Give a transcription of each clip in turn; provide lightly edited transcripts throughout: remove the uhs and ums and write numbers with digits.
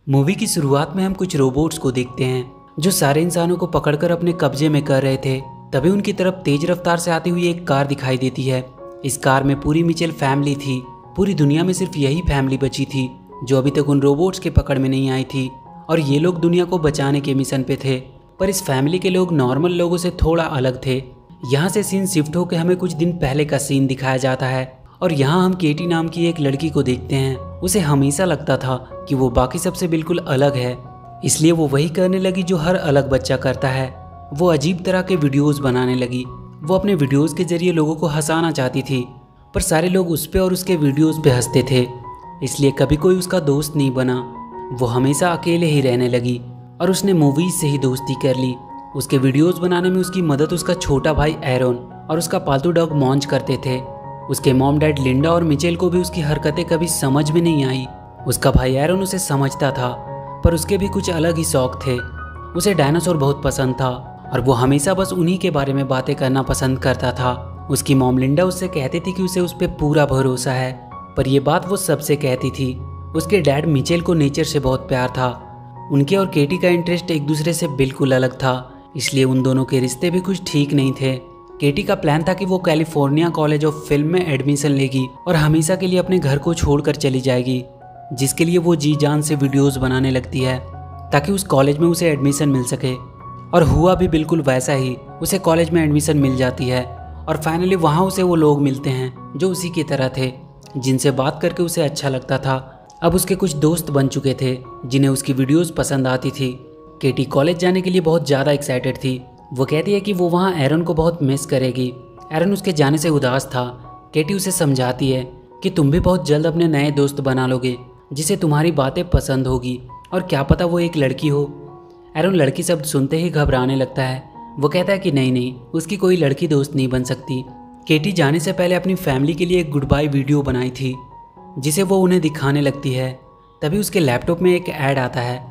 Movie की शुरुआत में हम कुछ रोबोट्स को देखते हैं जो सारे इंसानों को पकड़कर अपने कब्जे में कर रहे थे। तभी उनकी तरफ तेज रफ्तार से आती हुई एक कार दिखाई देती है। इस कार में पूरी मिचेल फैमिली थी। पूरी दुनिया में सिर्फ यही फैमिली बची थी जो अभी तक उन रोबोट्स के पकड़ में नहीं आई थी और ये लोग दुनिया को बचाने के मिशन पे थे। पर इस फैमिली के लोग नॉर्मल लोगों से थोड़ा अलग थे। यहाँ से सीन शिफ्ट होकर हमें कुछ दिन पहले का सीन दिखाया जाता है और यहाँ हम केटी नाम की एक लड़की को देखते हैं। उसे हमेशा लगता था कि वो बाकी सबसे बिल्कुल अलग है, इसलिए वो वही करने लगी जो हर अलग बच्चा करता है। वो अजीब तरह के वीडियोस बनाने लगी। वो अपने वीडियोस के जरिए लोगों को हंसाना चाहती थी, पर सारे लोग उस पे और उसके वीडियोस पे हंसते थे, इसलिए कभी कोई उसका दोस्त नहीं बना। वो हमेशा अकेले ही रहने लगी और उसने मूवीज से ही दोस्ती कर ली। उसके वीडियोस बनाने में उसकी मदद उसका छोटा भाई एरोन और उसका पालतू डॉग मॉन्च करते थे। उसके मॉम डैड लिंडा और मिचेल को भी उसकी हरकतें कभी समझ में नहीं आई। उसका भाई एरोन उसे समझता था, पर उसके भी कुछ अलग ही शौक थे। उसे डायनासोर बहुत पसंद था और वो हमेशा बस उन्हीं के बारे में बातें करना पसंद करता था। उसकी मॉम लिंडा उससे कहती थी कि उसे उस पर पूरा भरोसा है, पर यह बात वो सबसे कहती थी। उसके डैड मिचेल को नेचर से बहुत प्यार था। उनके और केटी का इंटरेस्ट एक दूसरे से बिल्कुल अलग था, इसलिए उन दोनों के रिश्ते भी कुछ ठीक नहीं थे। केटी का प्लान था कि वो कैलिफोर्निया कॉलेज ऑफ फिल्म में एडमिशन लेगी और हमेशा के लिए अपने घर को छोड़कर चली जाएगी, जिसके लिए वो जी जान से वीडियोस बनाने लगती है ताकि उस कॉलेज में उसे एडमिशन मिल सके। और हुआ भी बिल्कुल वैसा ही। उसे कॉलेज में एडमिशन मिल जाती है और फाइनली वहाँ उसे वो लोग मिलते हैं जो उसी की तरह थे, जिनसे बात करके उसे अच्छा लगता था। अब उसके कुछ दोस्त बन चुके थे जिन्हें उसकी वीडियोस पसंद आती थी। केटी कॉलेज जाने के लिए बहुत ज़्यादा एक्साइटेड थी। वो कहती है कि वो वहाँ एरन को बहुत मिस करेगी। एरन उसके जाने से उदास था। केटी उसे समझाती है कि तुम भी बहुत जल्द अपने नए दोस्त बना लोगे जिसे तुम्हारी बातें पसंद होगी, और क्या पता वो एक लड़की हो। एरन लड़की शब्द सुनते ही घबराने लगता है। वो कहता है कि नहीं, उसकी कोई लड़की दोस्त नहीं बन सकती। केटी जाने से पहले अपनी फैमिली के लिए एक गुड बाय वीडियो बनाई थी जिसे वो उन्हें दिखाने लगती है। तभी उसके लैपटॉप में एक ऐड आता है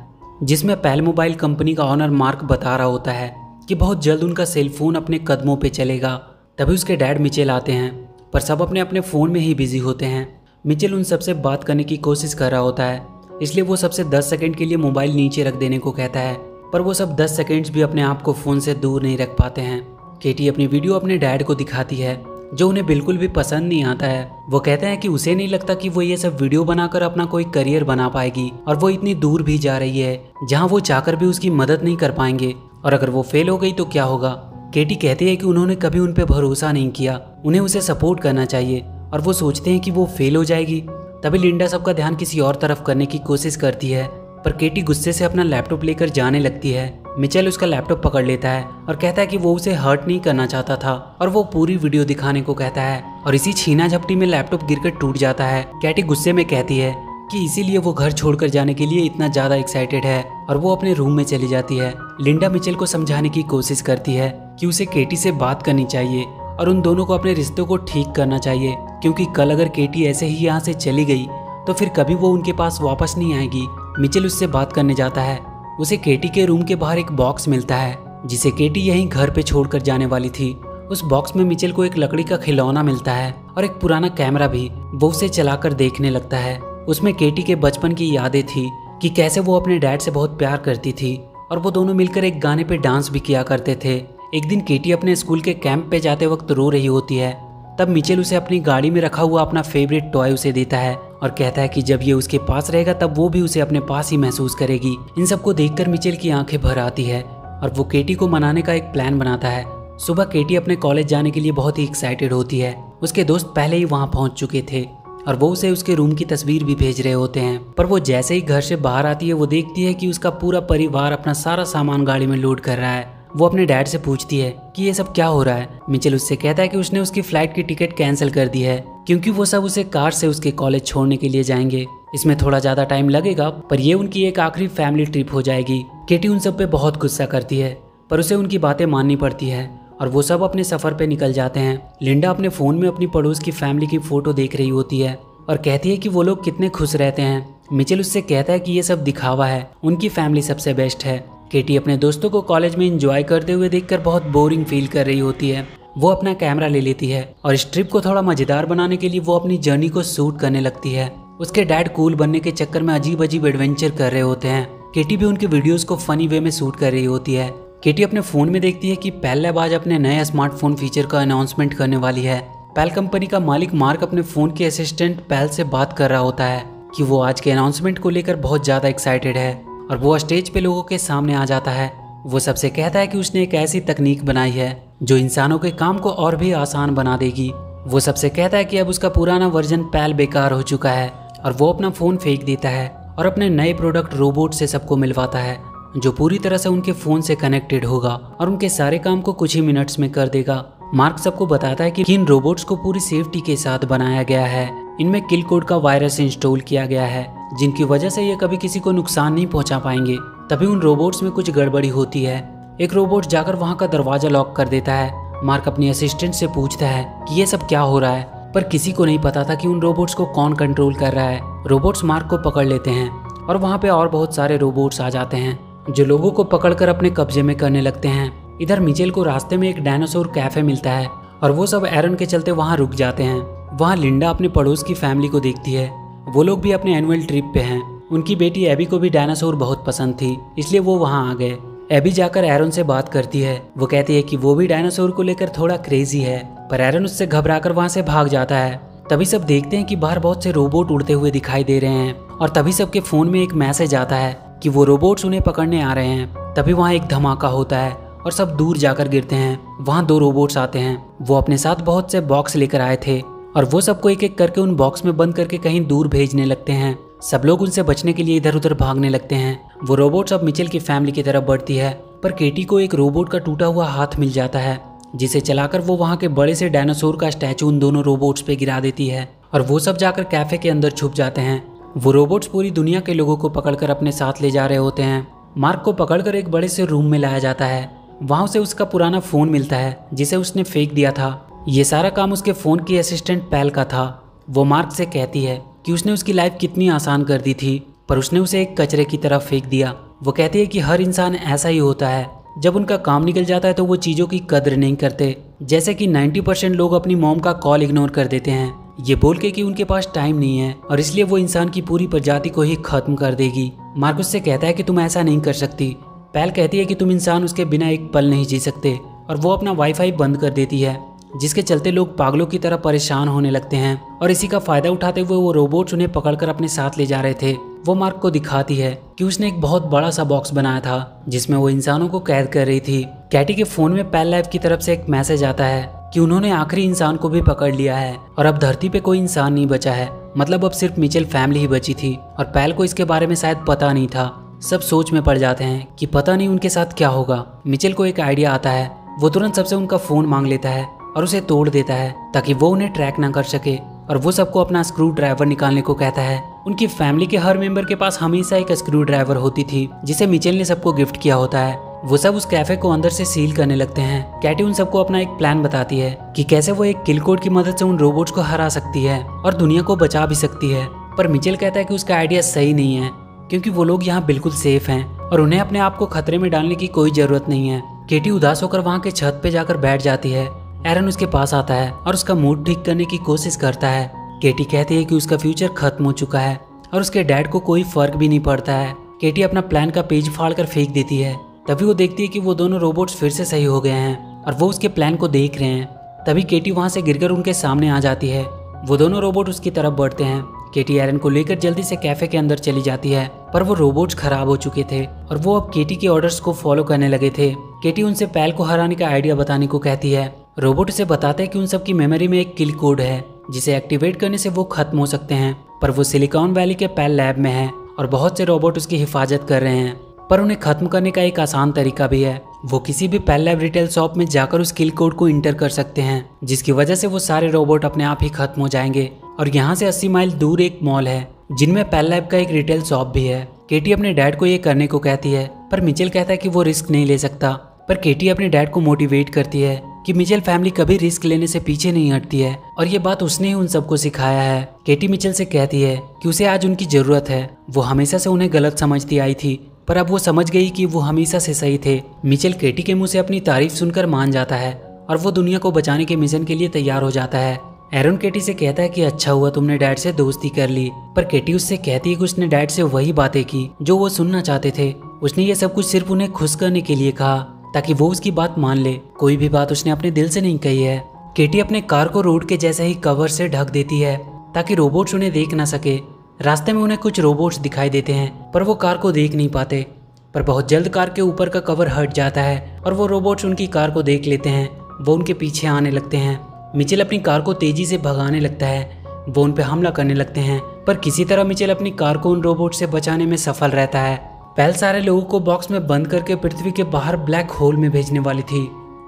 जिसमें पैल मोबाइल कंपनी का ऑनर मार्क बता रहा होता है कि बहुत जल्द उनका सेलफोन अपने कदमों पे चलेगा। तभी उसके डैड मिचेल आते हैं, पर सब अपने अपने फ़ोन में ही बिजी होते हैं। मिचेल उन सबसे बात करने की कोशिश कर रहा होता है, इसलिए वो सबसे 10 सेकंड के लिए मोबाइल नीचे रख देने को कहता है, पर वो सब 10 सेकंड्स भी अपने आप को फ़ोन से दूर नहीं रख पाते हैं। केटी अपनी वीडियो अपने डैड को दिखाती है जो उन्हें बिल्कुल भी पसंद नहीं आता है। वो कहते हैं कि उसे नहीं लगता कि वो ये सब वीडियो बनाकर अपना कोई करियर बना पाएगी और वो इतनी दूर भी जा रही है जहाँ वो चाहकर भी उसकी मदद नहीं कर पाएंगे, और अगर वो फेल हो गई तो क्या होगा। केटी कहती है कि उन्होंने कभी उन पे भरोसा नहीं किया, उन्हें उसे सपोर्ट करना चाहिए, और वो सोचते हैं कि वो फेल हो जाएगी। तभी लिंडा सबका ध्यान किसी और तरफ करने की कोशिश करती है, पर केटी गुस्से से अपना लैपटॉप लेकर जाने लगती है। मिचेल उसका लैपटॉप पकड़ लेता है और कहता है कि वो उसे हर्ट नहीं करना चाहता था, और वो पूरी वीडियो दिखाने को कहता है, और इसी छीना झपटी में लैपटॉप गिरकर टूट जाता है। केटी गुस्से में कहती है कि इसीलिए वो घर छोड़कर जाने के लिए इतना ज़्यादा एक्साइटेड है, और वो अपने रूम में चली जाती है। लिंडा मिचेल को समझाने की कोशिश करती है कि उसे केटी से बात करनी चाहिए और उन दोनों को अपने रिश्तों को ठीक करना चाहिए, क्योंकि कल अगर केटी ऐसे ही यहाँ से चली गई तो फिर कभी वो उनके पास वापस नहीं आएगी। मिचेल उससे बात करने जाता है। उसे केटी के रूम के बाहर एक बॉक्स मिलता है जिसे केटी यहीं घर पे छोड़कर जाने वाली थी। उस बॉक्स में मिचेल को एक लकड़ी का खिलौना मिलता है और एक पुराना कैमरा भी। वो उसे चलाकर देखने लगता है। उसमें केटी के बचपन की यादें थी कि कैसे वो अपने डैड से बहुत प्यार करती थी और वो दोनों मिलकर एक गाने पे डांस भी किया करते थे। एक दिन केटी अपने स्कूल के कैंप पे जाते वक्त रो रही होती है। तब मिचेल उसे अपनी गाड़ी में रखा हुआ अपना फेवरेट टॉय उसे देता है और कहता है कि जब ये उसके पास रहेगा तब वो भी उसे अपने पास ही महसूस करेगी। इन सबको देखकर मिचेल की आंखें भर आती है और वो केटी को मनाने का एक प्लान बनाता है। सुबह केटी अपने कॉलेज जाने के लिए बहुत ही एक्साइटेड होती है। उसके दोस्त पहले ही वहाँ पहुँच चुके थे और वो उसे उसके रूम की तस्वीर भी भेज रहे होते हैं, पर वो जैसे ही घर से बाहर आती है वो देखती है कि उसका पूरा परिवार अपना सारा सामान गाड़ी में लोड कर रहा है। वो अपने डैड से पूछती है कि ये सब क्या हो रहा है। मिचेल उससे कहता है कि उसने उसकी फ्लाइट की टिकट कैंसिल कर दी है क्योंकि वो सब उसे कार से उसके कॉलेज छोड़ने के लिए जाएंगे। इसमें थोड़ा ज़्यादा टाइम लगेगा, पर ये उनकी एक आखिरी फैमिली ट्रिप हो जाएगी। केटी उन सब पे बहुत गुस्सा करती है, पर उसे उनकी बातें माननी पड़ती है और वो सब अपने सफ़र पे निकल जाते हैं। लिंडा अपने फ़ोन में अपनी पड़ोस की फैमिली की फ़ोटो देख रही होती है और कहती है कि वो लोग कितने खुश रहते हैं। मिचेल उससे कहता है कि ये सब दिखावा है, उनकी फैमिली सबसे बेस्ट है। केटी अपने दोस्तों को कॉलेज में एंजॉय करते हुए देखकर बहुत बोरिंग फील कर रही होती है। वो अपना कैमरा ले लेती है और इस ट्रिप को थोड़ा मज़ेदार बनाने के लिए वो अपनी जर्नी को शूट करने लगती है। उसके डैड कूल बनने के चक्कर में अजीब अजीब एडवेंचर कर रहे होते हैं। केटी भी उनके वीडियोस को फनी वे में शूट कर रही होती है। केटी अपने फोन में देखती है कि पेल लैब आज अपने नए स्मार्टफोन फीचर का अनाउंसमेंट करने वाली है। पेल कंपनी का मालिक मार्क अपने फोन के असिस्टेंट पेल से बात कर रहा होता है कि वो आज के अनाउंसमेंट को लेकर बहुत ज्यादा एक्साइटेड है और वो स्टेज पे लोगों के सामने आ जाता है। वो सबसे कहता है कि उसने एक ऐसी तकनीक बनाई है जो इंसानों के काम को और भी आसान बना देगी। वो सबसे कहता है कि अब उसका पुराना वर्जन पेल बेकार हो चुका है और वो अपना फोन फेंक देता है और अपने नए प्रोडक्ट रोबोट से सबको मिलवाता है जो पूरी तरह से उनके फोन से कनेक्टेड होगा और उनके सारे काम को कुछ ही मिनट्स में कर देगा। मार्क सबको बताता है कि इन रोबोट्स को पूरी सेफ्टी के साथ बनाया गया है। इनमें किल कोड का वायरस इंस्टॉल किया गया है जिनकी वजह से ये कभी किसी को नुकसान नहीं पहुंचा पाएंगे। तभी उन रोबोट्स में कुछ गड़बड़ी होती है। एक रोबोट जाकर वहां का दरवाजा लॉक कर देता है। मार्क अपनी असिस्टेंट से पूछता है कि ये सब क्या हो रहा है, पर किसी को नहीं पता था कि उन रोबोट्स को कौन कंट्रोल कर रहा है। रोबोट्स मार्क को पकड़ लेते हैं और वहाँ पे और बहुत सारे रोबोट्स आ जाते हैं जो लोगों को पकड़कर अपने कब्जे में करने लगते हैं। इधर मिचेल को रास्ते में एक डायनासोर कैफे मिलता है और वो सब एरन के चलते वहाँ रुक जाते हैं। वहाँ लिंडा अपने पड़ोस की फैमिली को देखती है। वो लोग भी अपने एनुअल ट्रिप पे हैं। उनकी बेटी एबी को भी डायनासोर बहुत पसंद थी, इसलिए वो वहाँ आ गए। एबी जाकर एरन से बात करती है। वो कहती है कि वो भी डायनासोर को लेकर थोड़ा क्रेजी है, पर एरन उससे घबराकर वहाँ से भाग जाता है। तभी सब देखते हैं कि बाहर बहुत से रोबोट उड़ते हुए दिखाई दे रहे हैं और तभी सबके फोन में एक मैसेज आता है कि वो रोबोट्स उन्हें पकड़ने आ रहे हैं। तभी वहाँ एक धमाका होता है और सब दूर जाकर गिरते हैं। वहाँ 2 रोबोट्स आते हैं। वो अपने साथ बहुत से बॉक्स लेकर आए थे और वो सबको एक एक करके उन बॉक्स में बंद करके कहीं दूर भेजने लगते हैं। सब लोग उनसे बचने के लिए इधर उधर भागने लगते हैं। वो रोबोट्स अब मिचेल की फैमिली की तरफ बढ़ती है, पर केटी को एक रोबोट का टूटा हुआ हाथ मिल जाता है जिसे चलाकर वो वहाँ के बड़े से डायनासोर का स्टैचू उन दोनों रोबोट्स पे गिरा देती है और वो सब जाकर कैफे के अंदर छुप जाते हैं। वो रोबोट्स पूरी दुनिया के लोगों को पकड़कर अपने साथ ले जा रहे होते हैं। मार्क को पकड़कर एक बड़े से रूम में लाया जाता है। वहाँ उसे उसका पुराना फ़ोन मिलता है जिसे उसने फेंक दिया था। ये सारा काम उसके फ़ोन की असिस्टेंट पेल का था। वो मार्क से कहती है कि उसने उसकी लाइफ कितनी आसान कर दी थी, पर उसने उसे एक कचरे की तरफ फेंक दिया। वो कहती है कि हर इंसान ऐसा ही होता है, जब उनका काम निकल जाता है तो वो चीज़ों की कदर नहीं करते। जैसे कि 90% लोग अपनी मॉम का कॉल इग्नोर कर देते हैं, ये बोल के कि उनके पास टाइम नहीं है और इसलिए वो इंसान की पूरी प्रजाति को ही खत्म कर देगी। मार्क उससे कहता है कि तुम ऐसा नहीं कर सकती। पेल कहती है कि तुम इंसान उसके बिना एक पल नहीं जी सकते और वो अपना वाईफाई बंद कर देती है, जिसके चलते लोग पागलों की तरह परेशान होने लगते हैं और इसी का फायदा उठाते हुए वो रोबोट्स उन्हें पकड़कर अपने साथ ले जा रहे थे। वो मार्क को दिखाती है कि उसने एक बहुत बड़ा सा बॉक्स बनाया था जिसमें वो इंसानों को कैद कर रही थी। कैटी के फोन में पेल लैब की तरफ से एक मैसेज आता है कि उन्होंने आखिरी इंसान को भी पकड़ लिया है और अब धरती पे कोई इंसान नहीं बचा है। मतलब अब सिर्फ मिचेल फैमिली ही बची थी और पेल को इसके बारे में शायद पता नहीं था। सब सोच में पड़ जाते हैं कि पता नहीं उनके साथ क्या होगा। मिचेल को एक आइडिया आता है। वो तुरंत सबसे उनका फोन मांग लेता है और उसे तोड़ देता है ताकि वो उन्हें ट्रैक ना कर सके और वो सबको अपना स्क्रू ड्राइवर निकालने को कहता है। उनकी फैमिली के हर मेंबर के पास हमेशा एक स्क्रू ड्राइवर होती थी जिसे मिचेल ने सबको गिफ्ट किया होता है। वो सब उस कैफे को अंदर से सील करने लगते हैं। कैटी उन सबको अपना एक प्लान बताती है कि कैसे वो एक किल कोड की मदद से उन रोबोट्स को हरा सकती है और दुनिया को बचा भी सकती है। पर मिचेल कहता है कि उसका आइडिया सही नहीं है क्योंकि वो लोग यहाँ बिल्कुल सेफ हैं और उन्हें अपने आप को खतरे में डालने की कोई जरूरत नहीं है। केटी उदास होकर वहाँ के छत पे जाकर बैठ जाती है। एरन उसके पास आता है और उसका मूड ठीक करने की कोशिश करता है। केटी कहती है कि उसका फ्यूचर खत्म हो चुका है और उसके डैड को कोई फर्क भी नहीं पड़ता है। केटी अपना प्लान का पेज फाड़कर फेंक देती है। तभी वो देखती है कि वो दोनों रोबोट्स फिर से सही हो गए हैं और वो उसके प्लान को देख रहे हैं। तभी केटी वहाँ से गिरकर उनके सामने आ जाती है। वो दोनों रोबोट उसकी तरफ बढ़ते हैं। केटी एरन को लेकर जल्दी से कैफे के अंदर चली जाती है, पर वो रोबोट्स खराब हो चुके थे और वो अब केटी के ऑर्डर्स को फॉलो करने लगे थे। केटी उनसे पेल को हराने का आइडिया बताने को कहती है। रोबोट उसे बताते हैं कि उन सब की मेमोरी में एक किल कोड है जिसे एक्टिवेट करने से वो खत्म हो सकते हैं, पर वो सिलिकॉन वैली के पेल लैब में है और बहुत से रोबोट उसकी हिफाजत कर रहे हैं। पर उन्हें खत्म करने का एक आसान तरीका भी है। वो किसी भी पेल लैब रिटेल शॉप में जाकर उस किल कोड को इंटर कर सकते हैं, जिसकी वजह से वो सारे रोबोट अपने आप ही खत्म हो जाएंगे। और यहाँ से 80 माइल दूर एक मॉल है जिनमें पेल लैब का एक रिटेल शॉप भी है। केटी अपने डैड को ये करने को कहती है, पर मिचेल कहता है कि वो रिस्क नहीं ले सकता। पर केटी अपने डैड को मोटिवेट करती है कि मिचेल फैमिली कभी रिस्क लेने से पीछे नहीं हटती है और ये बात उसने ही उन सबको सिखाया है। केटी मिचेल से कहती है कि उसे आज उनकी जरूरत है। वो हमेशा से उन्हें गलत समझती आई थी, पर अब वो समझ गई कि वो हमेशा से सही थे। मिचेल केटी के मुंह से अपनी तारीफ सुनकर मान जाता है और वो दुनिया को बचाने के मिशन के लिए तैयार हो जाता है। एरन केटी से कहता है कि अच्छा हुआ तुमने डैड से दोस्ती कर ली, पर केटी उससे कहती है कि उसने डैड से वही बातें की जो वो सुनना चाहते थे। उसने ये सब कुछ सिर्फ उन्हें खुश करने के लिए कहा ताकि वो उसकी बात मान ले। कोई भी बात उसने अपने दिल से नहीं कही है। केटी अपने कार को रोड के जैसे ही कवर से ढक देती है ताकि रोबोट्स उन्हें देख ना सके। रास्ते में उन्हें कुछ रोबोट्स दिखाई देते हैं पर वो कार को देख नहीं पाते। पर बहुत जल्द कार के ऊपर का कवर हट जाता है और वो रोबोट्स उनकी कार को देख लेते हैं। वो उनके पीछे आने लगते हैं। मिचेल अपनी कार को तेजी से भगाने लगता है। वो उन पर हमला करने लगते हैं पर किसी तरह मिचेल अपनी कार को उन रोबोट से बचाने में सफल रहता है। पैल सारे लोगों को बॉक्स में बंद करके पृथ्वी के बाहर ब्लैक होल में भेजने वाली थी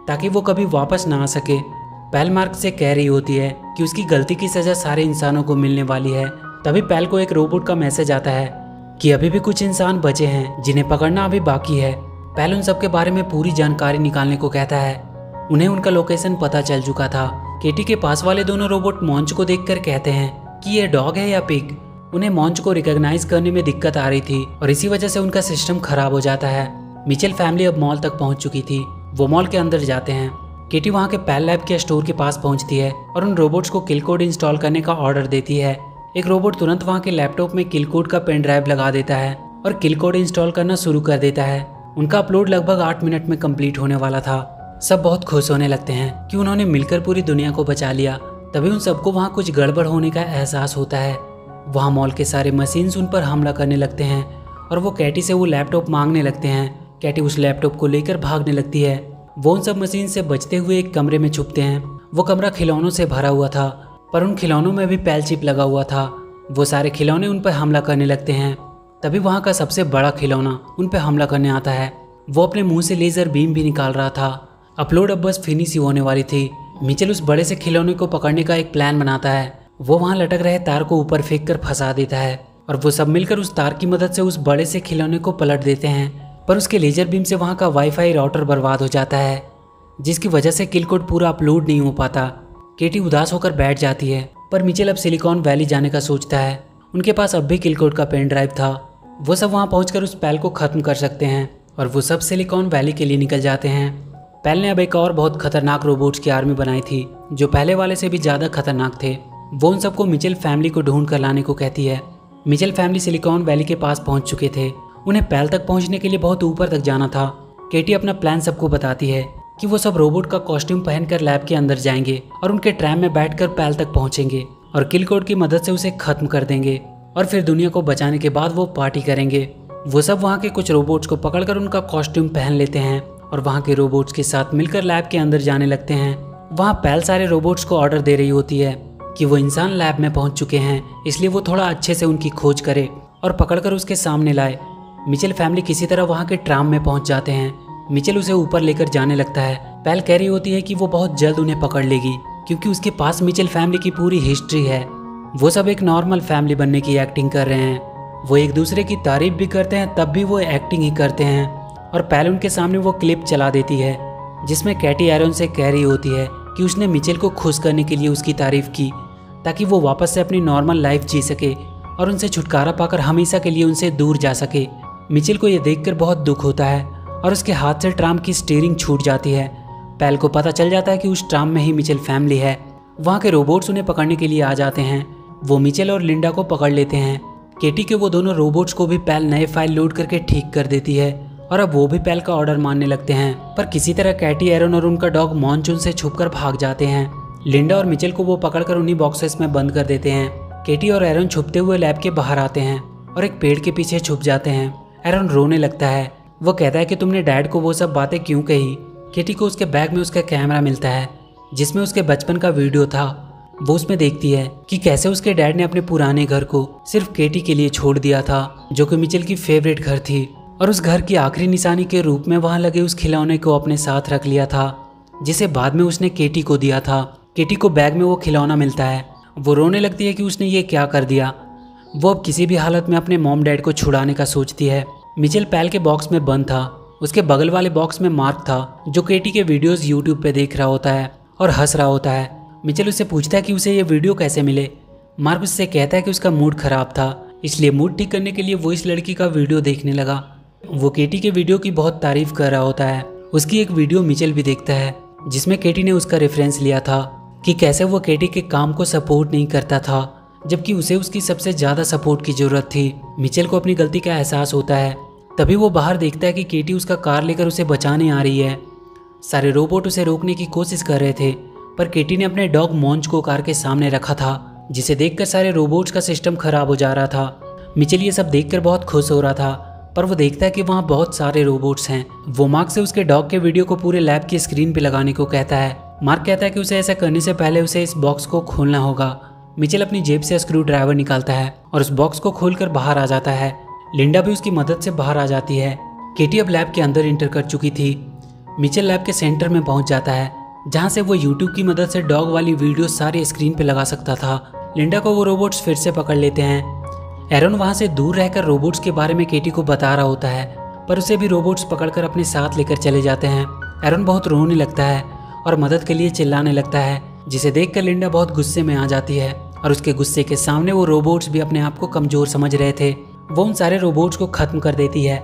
ताकि वो कभी वापस ना आ सके। पैल मार्क से कह रही होती है कि उसकी गलती की सजा सारे इंसानों को मिलने वाली है। तभी पैल को एक रोबोट का मैसेज आता है कि अभी भी कुछ इंसान बचे हैं जिन्हें पकड़ना अभी बाकी है। पैल उन सबके बारे में पूरी जानकारी निकालने को कहता है। उन्हें उनका लोकेशन पता चल चुका था। केटी के पास वाले दोनों रोबोट मॉन्च को देखकर कहते हैं कि ये डॉग है या पिग। उन्हें मॉन्च को रिकॉग्नाइज करने में दिक्कत आ रही थी और इसी वजह से उनका सिस्टम खराब हो जाता है। मिचेल फैमिली अब मॉल तक पहुंच चुकी थी। वो मॉल के अंदर जाते हैं। केटी वहां के पैल लैब के स्टोर के पास पहुंचती है और उन रोबोट्स को किल कोड इंस्टॉल करने का ऑर्डर देती है। एक रोबोट तुरंत वहां के लैपटॉप में किल कोड का पेन ड्राइव लगा देता है और किल कोड इंस्टॉल करना शुरू कर देता है। उनका अपलोड लगभग 8 मिनट में कंप्लीट होने वाला था। सब बहुत खुश होने लगते हैं कि उन्होंने मिलकर पूरी दुनिया को बचा लिया। तभी उन सबको वहाँ कुछ गड़बड़ होने का एहसास होता है। वहाँ मॉल के सारे मशीन्स उन पर हमला करने लगते हैं और वो कैटी से वो लैपटॉप मांगने लगते हैं। कैटी उस लैपटॉप को लेकर भागने लगती है। वो उन सब मशीन से बचते हुए एक कमरे में छुपते हैं। वो कमरा खिलौनों से भरा हुआ था पर उन खिलौनों में भी पैल चिप लगा हुआ था। वो सारे खिलौने उन पर हमला करने लगते हैं। तभी वहाँ का सबसे बड़ा खिलौना उन पर हमला करने आता है। वो अपने मुंह से लेजर बीम भी निकाल रहा था। अपलोड अब बस फिनिश ही होने वाली थी। मिचेल उस बड़े से खिलौने को पकड़ने का एक प्लान बनाता है। वो वहाँ लटक रहे तार को ऊपर फेंक कर फंसा देता है और वो सब मिलकर उस तार की मदद से उस बड़े से खिलौने को पलट देते हैं। पर उसके लेजर बीम से वहाँ का वाईफाई राउटर बर्बाद हो जाता है जिसकी वजह से किल कोड पूरा अपलोड नहीं हो पाता। केटी उदास होकर बैठ जाती है पर मिचेल अब सिलिकॉन वैली जाने का सोचता है। उनके पास अब भी किल कोड का पेन ड्राइव था। वो सब वहाँ पहुँचकर उस पैल को खत्म कर सकते हैं और वो सब सिलिकॉन वैली के लिए निकल जाते हैं। पैल ने अब एक और बहुत खतरनाक रोबोट्स की आर्मी बनाई थी जो पहले वाले से भी ज़्यादा खतरनाक थे। वो उन सबको मिचेल फैमिली को ढूंढ कर लाने को कहती है। मिचेल फैमिली सिलिकॉन वैली के पास पहुंच चुके थे। उन्हें पैल तक पहुंचने के लिए बहुत ऊपर तक जाना था। केटी अपना प्लान सबको बताती है कि वो सब रोबोट का कॉस्ट्यूम पहनकर लैब के अंदर जाएंगे और उनके ट्रैम में बैठकर पैल तक पहुंचेंगे और किल कोड की मदद से उसे खत्म कर देंगे और फिर दुनिया को बचाने के बाद वो पार्टी करेंगे। वो सब वहाँ के कुछ रोबोट्स को पकड़कर उनका कॉस्ट्यूम पहन लेते हैं और वहाँ के रोबोट्स के साथ मिलकर लैब के अंदर जाने लगते हैं। वहाँ पैल सारे रोबोट्स को ऑर्डर दे रही होती है कि वो इंसान लैब में पहुँच चुके हैं, इसलिए वो थोड़ा अच्छे से उनकी खोज करे और पकड़कर उसके सामने लाए। मिचेल फैमिली किसी तरह वहाँ के ट्राम में पहुँच जाते हैं। मिचेल उसे ऊपर लेकर जाने लगता है। पैल कह रही होती है कि वो बहुत जल्द उन्हें पकड़ लेगी क्योंकि उसके पास मिचेल फैमिली की पूरी हिस्ट्री है। वो सब एक नॉर्मल फैमिली बनने की एक्टिंग कर रहे हैं। वो एक दूसरे की तारीफ भी करते हैं तब भी वो एक्टिंग ही करते हैं। और पैल उनके सामने वो क्लिप चला देती है जिसमें कैटी एरन से कह रही होती है कि उसने मिचेल को खुश करने के लिए उसकी तारीफ की ताकि वो वापस से अपनी नॉर्मल लाइफ जी सके और उनसे छुटकारा पाकर हमेशा के लिए उनसे दूर जा सके। मिचेल को ये देखकर बहुत दुख होता है और उसके हाथ से ट्राम की स्टीयरिंग छूट जाती है। पैल को पता चल जाता है कि उस ट्राम में ही मिचेल फैमिली है। वहाँ के रोबोट्स उन्हें पकड़ने के लिए आ जाते हैं। वो मिचेल और लिंडा को पकड़ लेते हैं। केटी के वो दोनों रोबोट्स को भी पैल नए फाइल लोड करके ठीक कर देती है और अब वो भी पैल का ऑर्डर मानने लगते हैं। पर किसी तरह कैटी, एरन और उनका डॉग मॉन्चून से छुपकर भाग जाते हैं। लिंडा और मिचेल को वो पकड़कर उन्हीं बॉक्सेस में बंद कर देते हैं। केटी और एरन छुपते हुए लैब के बाहर आते हैं और एक पेड़ के पीछे छुप जाते हैं। एरन रोने लगता है। वो कहता है कि तुमने डैड को वो सब बातें क्यों कही। केटी को उसके बैग में उसका कैमरा मिलता है जिसमें उसके बचपन का वीडियो था। वो उसमें देखती है कि कैसे उसके डैड ने अपने पुराने घर को सिर्फ केटी के लिए छोड़ दिया था जो कि मिचेल की फेवरेट घर थी और उस घर की आखिरी निशानी के रूप में वहां लगे उस खिलौने को अपने साथ रख लिया था जिसे बाद में उसने केटी को दिया था। केटी को बैग में वो खिलौना मिलता है। वो रोने लगती है कि उसने ये क्या कर दिया। वो अब किसी भी हालत में अपने मॉम डैड को छुड़ाने का सोचती है। मिचेल पैल के बॉक्स में बंद था। उसके बगल वाले बॉक्स में मार्क था जो केटी के वीडियोस यूट्यूब पे देख रहा होता है और हंस रहा होता है। मिचेल उससे पूछता है कि उसे ये वीडियो कैसे मिले। मार्क उससे कहता है कि उसका मूड खराब था इसलिए मूड ठीक करने के लिए वो इस लड़की का वीडियो देखने लगा। वो केटी के वीडियो की बहुत तारीफ कर रहा होता है। उसकी एक वीडियो मिचेल भी देखता है जिसमें केटी ने उसका रेफरेंस लिया था। कि कैसे वो केटी के काम को सपोर्ट नहीं करता था, जबकि उसे उसकी सबसे ज़्यादा सपोर्ट की ज़रूरत थी। मिचेल को अपनी गलती का एहसास होता है। तभी वो बाहर देखता है कि केटी उसका कार लेकर उसे बचाने आ रही है। सारे रोबोट उसे रोकने की कोशिश कर रहे थे, पर केटी ने अपने डॉग मॉन्च को कार के सामने रखा था, जिसे देखकर सारे रोबोट्स का सिस्टम खराब हो जा रहा था। मिचेल ये सब देखकर बहुत खुश हो रहा था, पर वो देखता है कि वहाँ बहुत सारे रोबोट्स हैं। वो मार्क से उसके डॉग के वीडियो को पूरे लैब की स्क्रीन पे लगाने को कहता है। मार्क कहता है कि उसे ऐसा करने से पहले उसे इस बॉक्स को खोलना होगा। मिचेल अपनी जेब से स्क्रू ड्राइवर निकालता है और उस बॉक्स को खोलकर बाहर आ जाता है। लिंडा भी उसकी मदद से बाहर आ जाती है। केटी अब लैब के अंदर इंटर कर चुकी थी। मिचेल लैब के सेंटर में पहुंच जाता है, जहां से वो यूट्यूब की मदद से डॉग वाली वीडियो सारी स्क्रीन पे लगा सकता था। लिंडा को वो रोबोट्स फिर से पकड़ लेते हैं। एरन वहां से दूर रहकर रोबोट्स के बारे में केटी को बता रहा होता है, पर उसे भी रोबोट्स पकड़कर अपने साथ लेकर चले जाते हैं। एरन बहुत रोने लगता है और मदद के लिए चिल्लाने लगता है, जिसे देखकर लिंडा बहुत गुस्से में आ जाती है और उसके गुस्से के सामने वो रोबोट्स भी अपने आप को कमजोर समझ रहे थे। वो उन सारे रोबोट्स को खत्म कर देती है।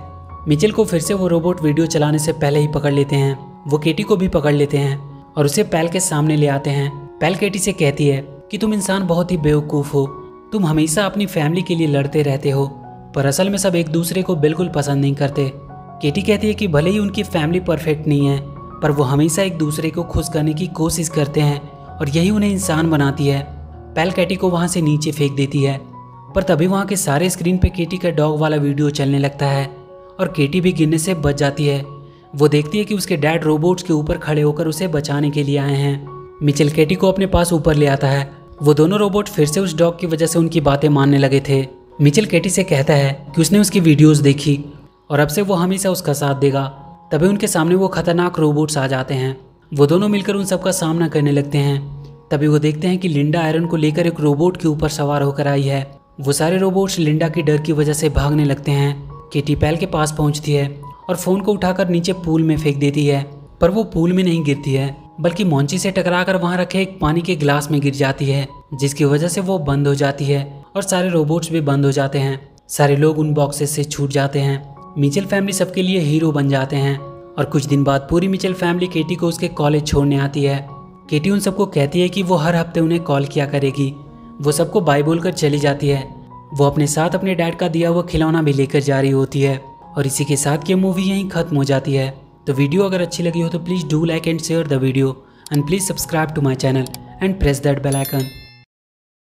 मिचेल को फिर से वो रोबोट वीडियो चलाने से पहले ही पकड़ लेते हैं। वो केटी को भी पकड़ लेते हैं और उसे पैल के सामने ले आते हैं। पैल केटी से कहती है कि तुम इंसान बहुत ही बेवकूफ़ हो, तुम हमेशा अपनी फैमिली के लिए लड़ते रहते हो, पर असल में सब एक दूसरे को बिल्कुल पसंद नहीं करते। केटी कहती है कि भले ही उनकी फैमिली परफेक्ट नहीं है, पर वो हमेशा एक दूसरे को खुश करने की कोशिश करते हैं और यही उन्हें इंसान बनाती है। पैल केटी को वहाँ से नीचे फेंक देती है, पर तभी वहाँ के सारे स्क्रीन पे केटी का डॉग वाला वीडियो चलने लगता है और केटी भी गिरने से बच जाती है। वो देखती है कि उसके डैड रोबोट्स के ऊपर खड़े होकर उसे बचाने के लिए आए हैं। मिचेल केटी को अपने पास ऊपर ले आता है। वो दोनों रोबोट फिर से उस डॉग की वजह से उनकी बातें मानने लगे थे। मिचेल केटी से कहता है कि उसने उसकी वीडियोस देखी और अब से वो हमेशा उसका साथ देगा। तभी उनके सामने वो खतरनाक रोबोट्स आ जाते हैं। वो दोनों मिलकर उन सब का सामना करने लगते हैं। तभी वो देखते हैं कि लिंडा एरन को लेकर एक रोबोट के ऊपर सवार होकर आई है। वो सारे रोबोट्स लिंडा के डर की वजह से भागने लगते हैं। केटी पैल के पास पहुंचती है और फ़ोन को उठाकर नीचे पूल में फेंक देती है, पर वो पूल में नहीं गिरती है, बल्कि मॉन्ची से टकराकर वहां रखे एक पानी के गिलास में गिर जाती है, जिसकी वजह से वो बंद हो जाती है और सारे रोबोट्स भी बंद हो जाते हैं। सारे लोग उन बॉक्सेस से छूट जाते हैं। मिचेल फैमिली सबके लिए हीरो बन जाते हैं और कुछ दिन बाद पूरी मिचेल फैमिली केटी को उसके कॉलेज छोड़ने आती है। केटी उन सबको कहती है कि वो हर हफ्ते उन्हें कॉल किया करेगी। वो सबको बाय बोलकर चली जाती है। वो अपने साथ अपने डैड का दिया हुआ खिलौना भी लेकर जा रही होती है और इसी के साथ ये मूवी यहीं खत्म हो जाती है। तो वीडियो अगर अच्छी लगी हो तो please do like and share the video and please subscribe to my channel and press that bell icon.